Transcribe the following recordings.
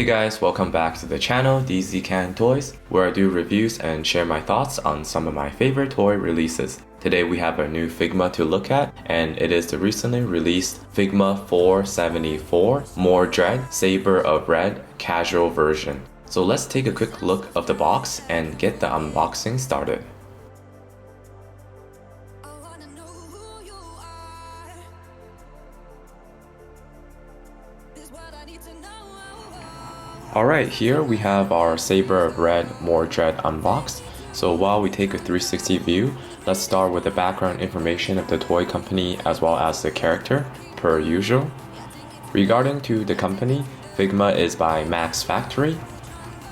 Hey guys, welcome back to the channel, Dzkan Toys, where I do reviews and share my thoughts on some of my favorite toy releases. Today we have a new Figma to look at, and it is the recently released Figma 474 Mordred Saber of Red casual version. So let's take a quick look of the box and get the unboxing started. Alright, here we have our Saber of Red Mordred unboxed. So while we take a 360 view, let's start with the background information of the toy company as well as the character, per usual. Regarding to the company, Figma is by Max Factory.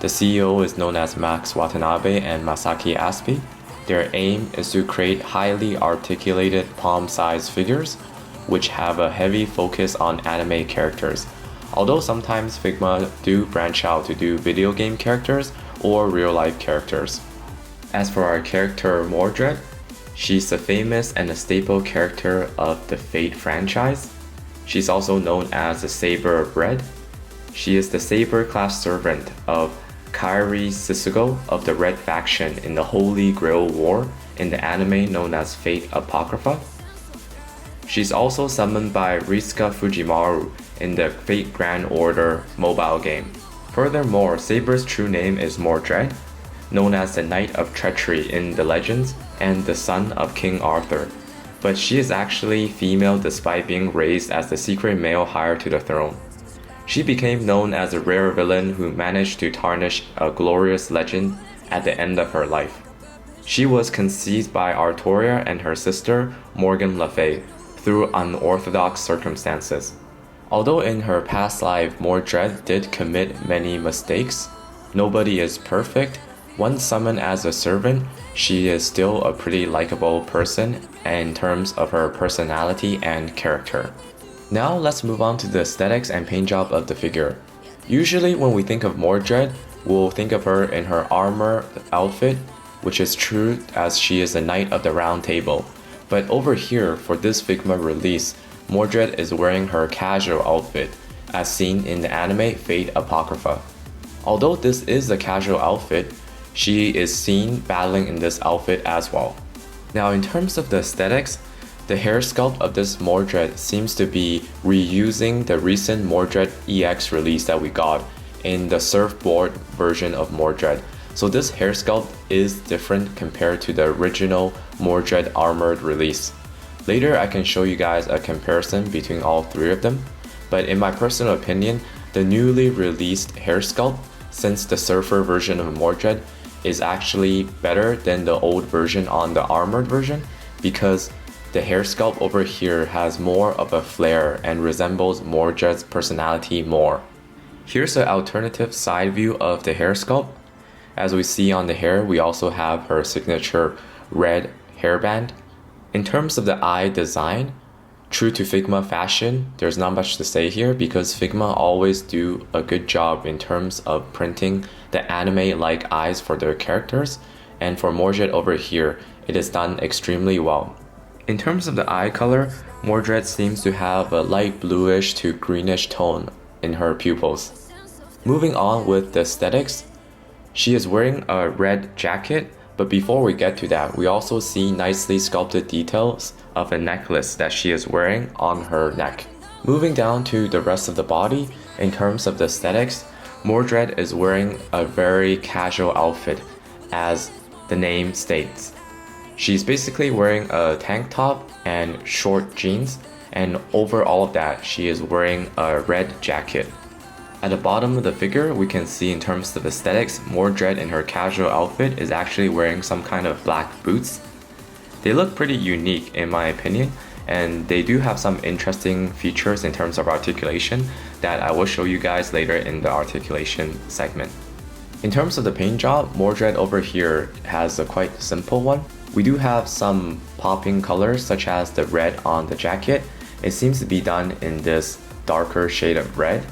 The CEO is known as Max Watanabe and Masaki Aspi. Their aim is to create highly articulated palm-sized figures, which have a heavy focus on anime characters. Although sometimes Figma do branch out to do video game characters or real-life characters. As for our character Mordred, she's a famous and a staple character of the Fate franchise. She's also known as the Saber of Red. She is the Saber class servant of Kairi Sisugo of the Red faction in the Holy Grail War in the anime known as Fate Apocrypha. She's also summoned by Ritsuka Fujimaru in the Fate Grand Order mobile game. Furthermore, Saber's true name is Mordred, known as the Knight of Treachery in the legends and the son of King Arthur. But she is actually female despite being raised as the secret male heir to the throne. She became known as a rare villain who managed to tarnish a glorious legend at the end of her life. She was conceived by Artoria and her sister Morgan Le Fay through unorthodox circumstances. Although in her past life Mordred did commit many mistakes, nobody is perfect. Once summoned as a servant, she is still a pretty likable person in terms of her personality and character. Now let's move on to the aesthetics and paint job of the figure. Usually when we think of Mordred, we'll think of her in her armor outfit, which is true as she is a Knight of the Round Table. But over here, for this Figma release, Mordred is wearing her casual outfit, as seen in the anime Fate Apocrypha. Although this is a casual outfit, she is seen battling in this outfit as well. Now in terms of the aesthetics, the hair sculpt of this Mordred seems to be reusing the recent Mordred EX release that we got in the surfboard version of Mordred. So this hair sculpt is different compared to the original Mordred armored release. Later I can show you guys a comparison between all three of them, but in my personal opinion, the newly released hair sculpt since the surfer version of Mordred is actually better than the old version on the armored version, because the hair sculpt over here has more of a flair and resembles Mordred's personality more. Here's an alternative side view of the hair sculpt. As we see on the hair, we also have her signature red hairband. In terms of the eye design, true to Figma fashion, there's not much to say here because Figma always do a good job in terms of printing the anime-like eyes for their characters, and for Mordred over here, it is done extremely well. In terms of the eye color, Mordred seems to have a light bluish to greenish tone in her pupils. Moving on with the aesthetics, she is wearing a red jacket, but before we get to that, we also see nicely sculpted details of a necklace that she is wearing on her neck. Moving down to the rest of the body, in terms of the aesthetics, Mordred is wearing a very casual outfit, as the name states. She's basically wearing a tank top and short jeans, and over all of that, she is wearing a red jacket. At the bottom of the figure, we can see in terms of aesthetics, Mordred in her casual outfit is actually wearing some kind of black boots. They look pretty unique in my opinion, and they do have some interesting features in terms of articulation that I will show you guys later in the articulation segment. In terms of the paint job, Mordred over here has a quite simple one. We do have some popping colors such as the red on the jacket. It seems to be done in this darker shade of red.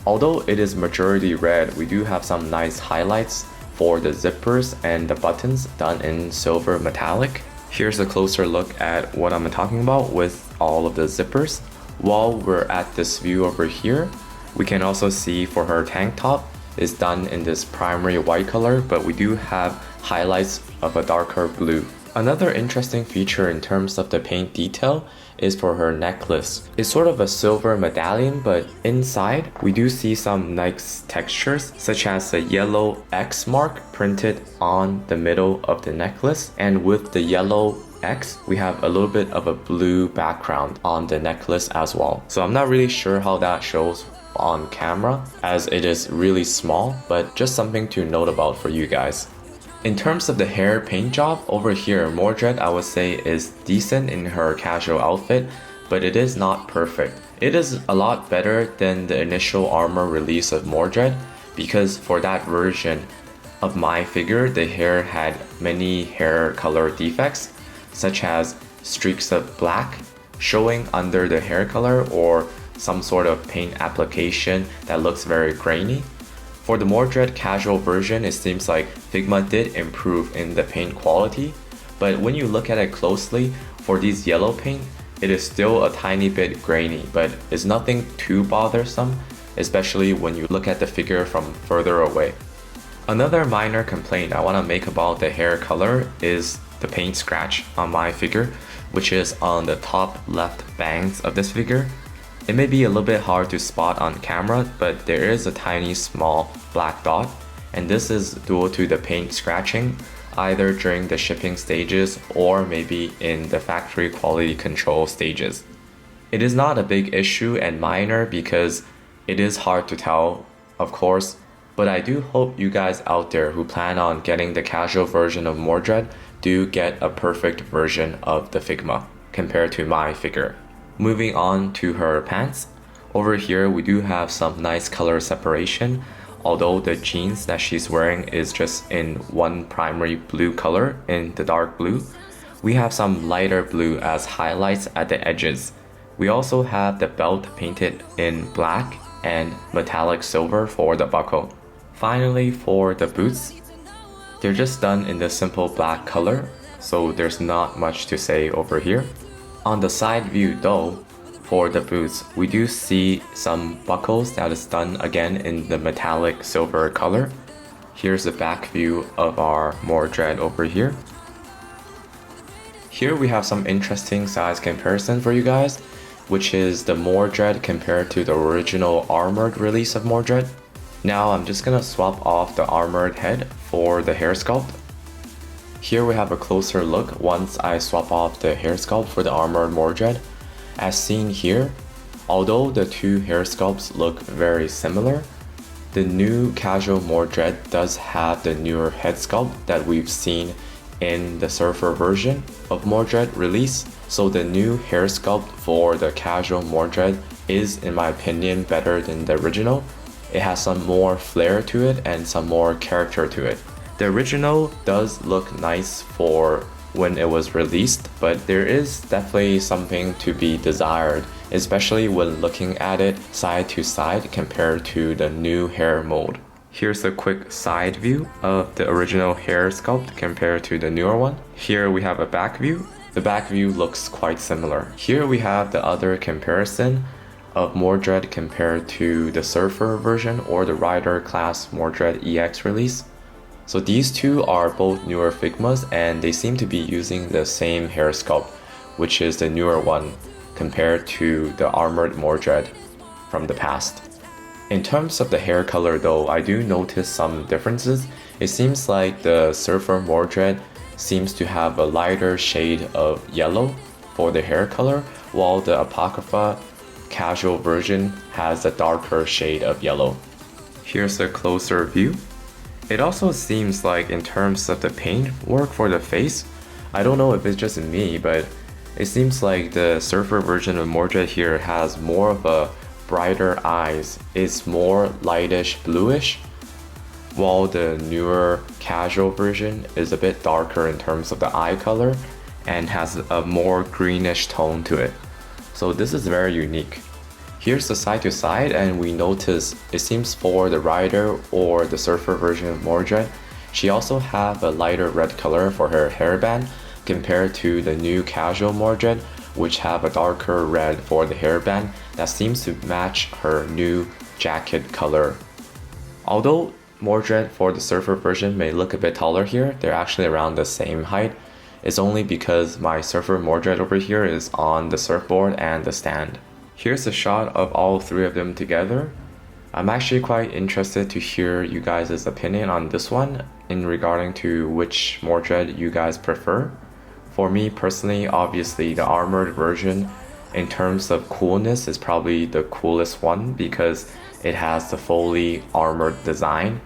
Although it is majority red, we do have some nice highlights for the zippers and the buttons done in silver metallic. Here's a closer look at what I'm talking about with all of the zippers. While we're at this view over here, We can also see for her tank top is done in this primary white color, but we do have highlights of a darker blue. Another interesting feature in terms of the paint detail is for her necklace. It's sort of a silver medallion, but inside we do see some nice textures, such as a yellow X mark printed on the middle of the necklace, and with the yellow X, we have a little bit of a blue background on the necklace as well. So I'm not really sure how that shows on camera, as it is really small, but just something to note about for you guys. In terms of the hair paint job, over here, Mordred I would say is decent in her casual outfit, but it is not perfect. It is a lot better than the initial armor release of Mordred, because for that version of my figure, the hair had many hair color defects, such as streaks of black showing under the hair color or some sort of paint application that looks very grainy. For the Mordred casual version, it seems like Figma did improve in the paint quality, but when you look at it closely, for these yellow paint, it is still a tiny bit grainy, but it's nothing too bothersome, especially when you look at the figure from further away. Another minor complaint I want to make about the hair color is the paint scratch on my figure, which is on the top left bangs of this figure. It may be a little bit hard to spot on camera, but there is a tiny small black dot, and this is due to the paint scratching either during the shipping stages or maybe in the factory quality control stages. It is not a big issue and minor because it is hard to tell, of course, but I do hope you guys out there who plan on getting the casual version of Mordred do get a perfect version of the Figma compared to my figure. Moving on to her pants, over here we do have some nice color separation, although the jeans that she's wearing is just in one primary blue color in the dark blue. We have some lighter blue as highlights at the edges. We also have the belt painted in black and metallic silver for the buckle. Finally, for the boots, they're just done in the simple black color, so there's not much to say over here. On the side view though, for the boots, we do see some buckles that is done again in the metallic silver color. Here's the back view of our Mordred over here. Here we have some interesting size comparison for you guys, which is the Mordred compared to the original armored release of Mordred. Now I'm just gonna swap off the armored head for the hair sculpt. Here we have a closer look once I swap off the hair sculpt for the armored Mordred. As seen here, although the two hair sculpts look very similar, the new casual Mordred does have the newer head sculpt that we've seen in the surfer version of Mordred release. So the new hair sculpt for the casual Mordred is, in my opinion, better than the original. It has some more flair to it and some more character to it. The original does look nice for when it was released, but there is definitely something to be desired, especially when looking at it side to side compared to the new hair mold. Here's a quick side view of the original hair sculpt compared to the newer one. Here we have a back view. The back view looks quite similar. Here we have the other comparison of Mordred compared to the Surfer version or the Rider class Mordred EX release. So these two are both newer Figmas and they seem to be using the same hair sculpt, which is the newer one compared to the armored Mordred from the past. In terms of the hair color though, I do notice some differences. It seems like the Surfer Mordred seems to have a lighter shade of yellow for the hair color, while the Apocrypha casual version has a darker shade of yellow. Here's a closer view. It also seems like in terms of the paint work for the face, I don't know if it's just me, but it seems like the Surfer version of Mordred here has more of a brighter eyes. It's more lightish bluish, while the newer casual version is a bit darker in terms of the eye color and has a more greenish tone to it. So this is very unique. Here's the side to side, and we notice it seems for the Rider or the Surfer version of Mordred, she also have a lighter red color for her hairband compared to the new casual Mordred, which have a darker red for the hairband that seems to match her new jacket color. Although Mordred for the surfer version may look a bit taller here, they're actually around the same height. It's only because my surfer Mordred over here is on the surfboard and the stand. Here's a shot of all three of them together. I'm actually quite interested to hear you guys' opinion on this one in regarding to which Mordred you guys prefer. For me personally, obviously the armored version in terms of coolness is probably the coolest one because it has the fully armored design.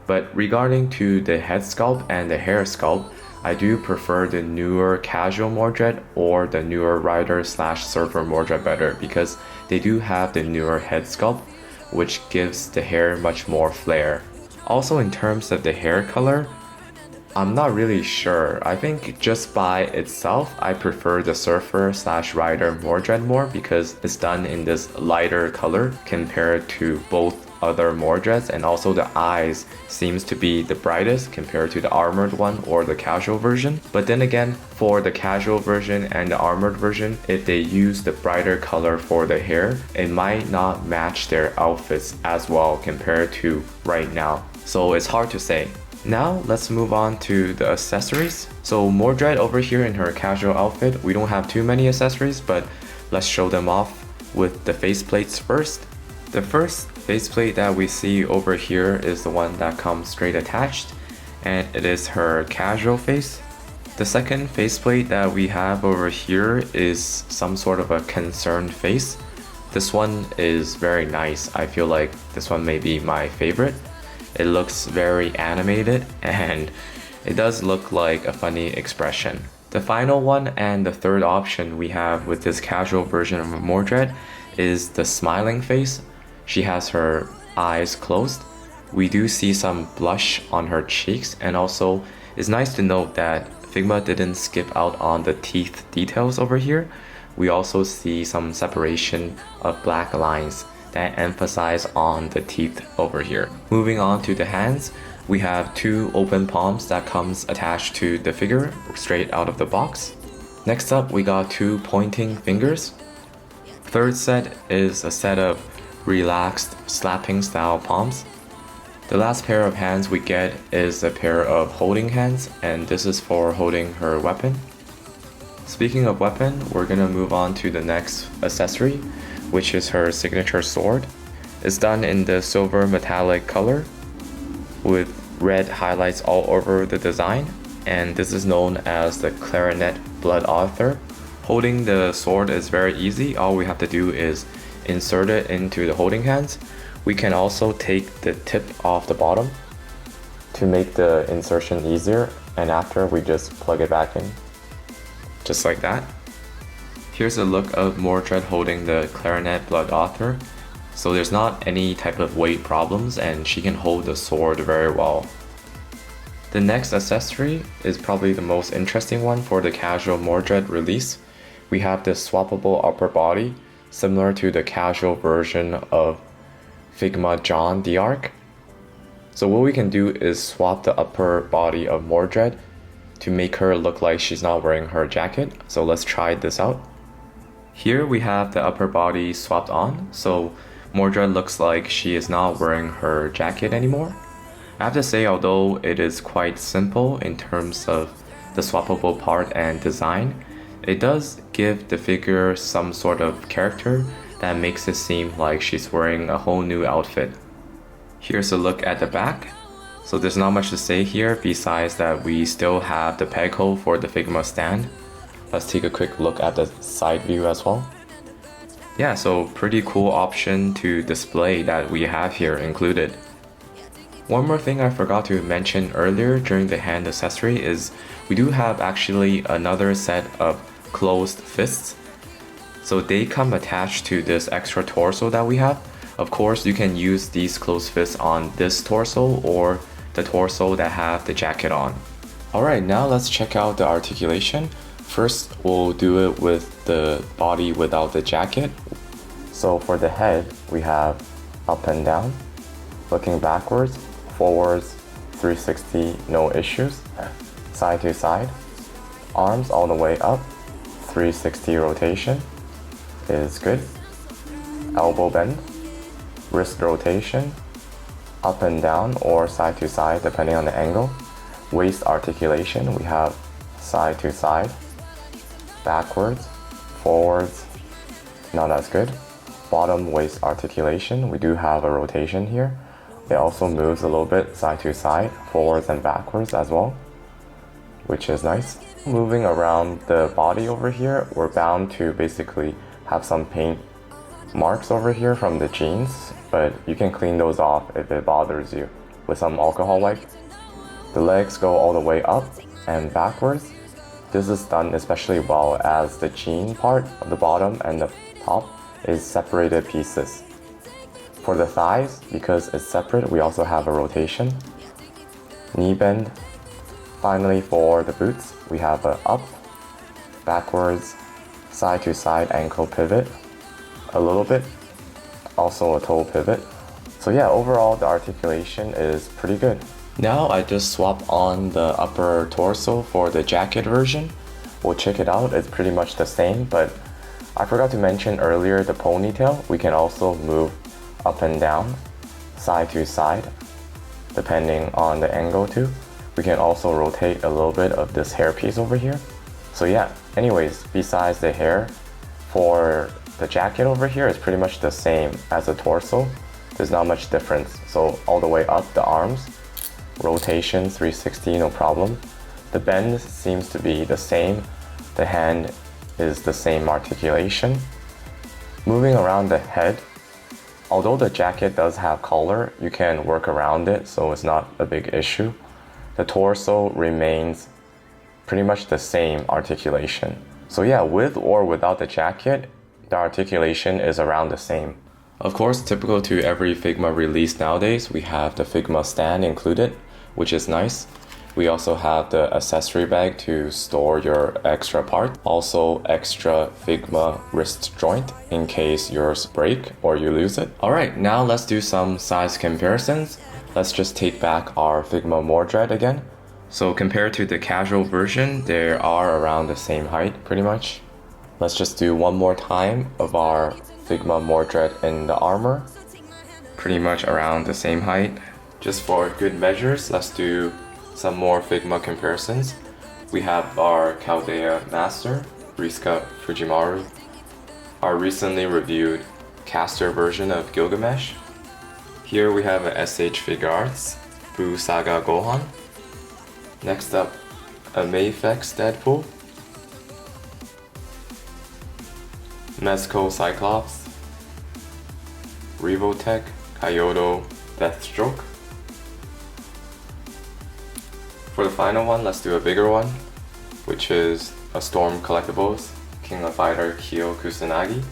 But regarding to the head sculpt and the hair sculpt, I do prefer the newer casual Mordred or the newer rider slash surfer Mordred better because they do have the newer head sculpt, which gives the hair much more flair. Also in terms of the hair color, I'm not really sure. I think just by itself, I prefer the surfer slash rider Mordred more because it's done in this lighter color compared to both other Mordreds, and also the eyes seems to be the brightest compared to the armored one or the casual version. But then again, for the casual version and the armored version, if they use the brighter color for the hair, it might not match their outfits as well compared to right now. So it's hard to say. Now let's move on to the accessories. So Mordred over here in her casual outfit, we don't have too many accessories, but let's show them off with the faceplates first. The first faceplate that we see over here is the one that comes straight attached, and it is her casual face. The second faceplate that we have over here is some sort of a concerned face. This one is very nice. I feel like this one may be my favorite. It looks very animated and it does look like a funny expression. The final one and the third option we have with this casual version of Mordred is the smiling face. She has her eyes closed. We do see some blush on her cheeks, and also it's nice to note that Figma didn't skip out on the teeth details over here. We also see some separation of black lines that emphasize on the teeth over here. Moving on to the hands, we have two open palms that comes attached to the figure straight out of the box. Next up, we got two pointing fingers. Third set is a set of relaxed slapping style palms. The last pair of hands we get is a pair of holding hands, and this is for holding her weapon. Speaking of weapon, we're gonna move on to the next accessory, which is her signature sword. It's done in the silver metallic color with red highlights all over the design, and this is known as the clarinet blood author. Holding the sword is very easy. All we have to do is insert it into the holding hands. We can also take the tip off the bottom to make the insertion easier, and after we just plug it back in, just like that. Here's a look of Mordred holding the clarinet blood author. So there's not any type of weight problems and she can hold the sword very well. The next accessory is probably the most interesting one for the casual Mordred release. We have this swappable upper body, similar to the casual version of Figma John the Arc. So what we can do is swap the upper body of Mordred to make her look like she's not wearing her jacket. So let's try this out. Here we have the upper body swapped on, so Mordred looks like she is not wearing her jacket anymore. I have to say, although it is quite simple in terms of the swappable part and design, it does give the figure some sort of character that makes it seem like she's wearing a whole new outfit. Here's a look at the back. So there's not much to say here besides that we still have the peg hole for the Figma stand. Let's take a quick look at the side view as well. Yeah, so pretty cool option to display that we have here included. One more thing I forgot to mention earlier during the hand accessory is we do have actually another set of closed fists. So they come attached to this extra torso that we have. Of course, you can use these closed fists on this torso or the torso that have the jacket on. Alright, now let's check out the articulation. First, we'll do it with the body without the jacket. So for the head, we have up and down, looking backwards, forwards, 360, no issues, side to side, arms all the way up, 360 rotation is good, elbow bend, wrist rotation, up and down or side to side depending on the angle. Waist articulation, we have side to side, backwards, forwards, not as good. Bottom waist articulation, we do have a rotation here. It also moves a little bit side to side, forwards and backwards as well, which is nice. Moving around the body over here, we're bound to basically have some paint marks over here from the jeans, but you can clean those off if it bothers you with some alcohol wipe. The legs go all the way up and backwards. This is done especially well as the jean part of the bottom and the top is separated pieces. For the thighs, because it's separate, we also have a rotation. Knee bend. Finally, for the boots, we have a up, backwards, side to side ankle pivot, a little bit, also a toe pivot. So yeah, overall the articulation is pretty good. Now I just swap on the upper torso for the jacket version. We'll check it out, it's pretty much the same, but I forgot to mention earlier the ponytail. We can also move up and down, side to side, depending on the angle too. We can also rotate a little bit of this hairpiece over here. So yeah, anyways, besides the hair, for the jacket over here is pretty much the same as the torso. There's not much difference. So all the way up the arms, rotation 360, no problem. The bend seems to be the same. The hand is the same articulation. Moving around the head, although the jacket does have collar, you can work around it, so it's not a big issue. The torso remains pretty much the same articulation. So yeah, with or without the jacket, the articulation is around the same. Of course, typical to every Figma release nowadays, we have the Figma stand included, which is nice. We also have the accessory bag to store your extra part. Also extra Figma wrist joint in case yours break or you lose it. Alright, now let's do some size comparisons. Let's just take back our Figma Mordred again. So compared to the casual version, they are around the same height pretty much. Let's just do one more time of our Figma Mordred in the armor. Pretty much around the same height. Just for good measures, let's do some more Figma comparisons. We have our Chaldea Master, Riska Fujimaru, our recently reviewed caster version of Gilgamesh. Here we have a SH Figure Arts, Buu Saga Gohan. Next up, a Mayfex Deadpool, Mezco Cyclops, Revotech Kyoto Deathstroke. For the final one, let's do a bigger one, which is a Storm Collectibles, King of Fighter Kyo Kusanagi.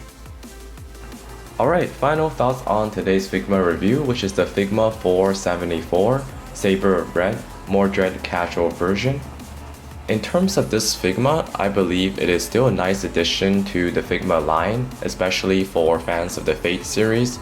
Alright, final thoughts on today's Figma review, which is the Figma 474 Saber Red Mordred Casual version. In terms of this Figma, I believe it is still a nice addition to the Figma line, especially for fans of the Fate series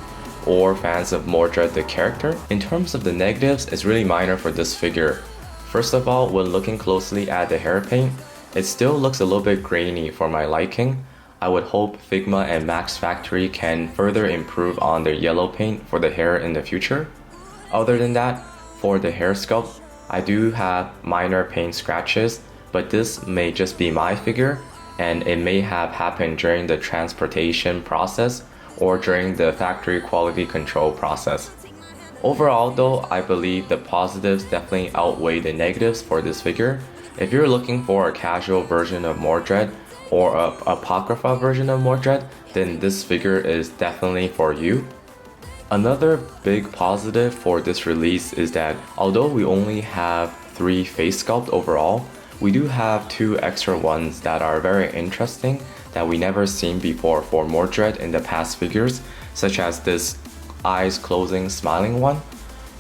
or fans of Mordred the character. In terms of the negatives, it's really minor for this figure. First of all, when looking closely at the hair paint, it still looks a little bit grainy for my liking. I would hope Figma and Max Factory can further improve on their yellow paint for the hair in the future. Other than that, for the hair sculpt, I do have minor paint scratches, but this may just be my figure and it may have happened during the transportation process or during the factory quality control process. Overall though, I believe the positives definitely outweigh the negatives for this figure. If you're looking for a casual version of Mordred or a Apocrypha version of Mordred, then this figure is definitely for you. Another big positive for this release is that although we only have 3 face sculpt overall, we do have 2 extra ones that are very interesting that we never seen before for Mordred in the past figures, such as this eyes closing smiling one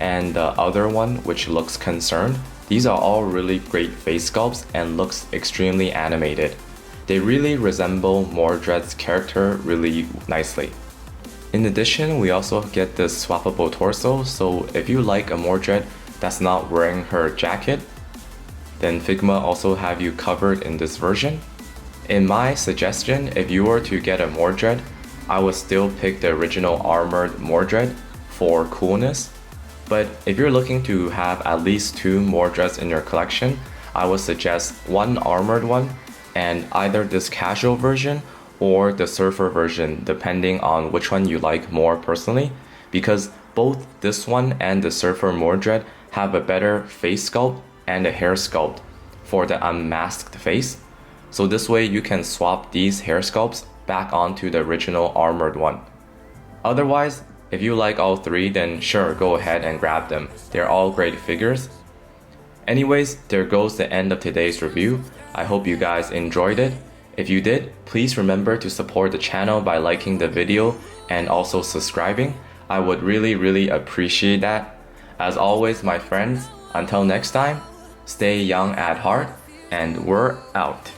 and the other one which looks concerned. These are all really great face sculpts and looks extremely animated. They really resemble Mordred's character really nicely. In addition, we also get this swappable torso, so if you like a Mordred that's not wearing her jacket, then Figma also have you covered in this version. In my suggestion, if you were to get a Mordred, I would still pick the original armored Mordred for coolness. But if you're looking to have at least 2 Mordreds in your collection, I would suggest one armored one and either this casual version or the surfer version, depending on which one you like more personally, because both this one and the surfer Mordred have a better face sculpt and a hair sculpt for the unmasked face. So this way you can swap these hair sculpts back onto the original armored one. Otherwise, if you like all 3, then sure, go ahead and grab them. They're all great figures. Anyways, there goes the end of today's review. I hope you guys enjoyed it. If you did, please remember to support the channel by liking the video and also subscribing. I would really appreciate that. As always, my friends, until next time, stay young at heart, and we're out.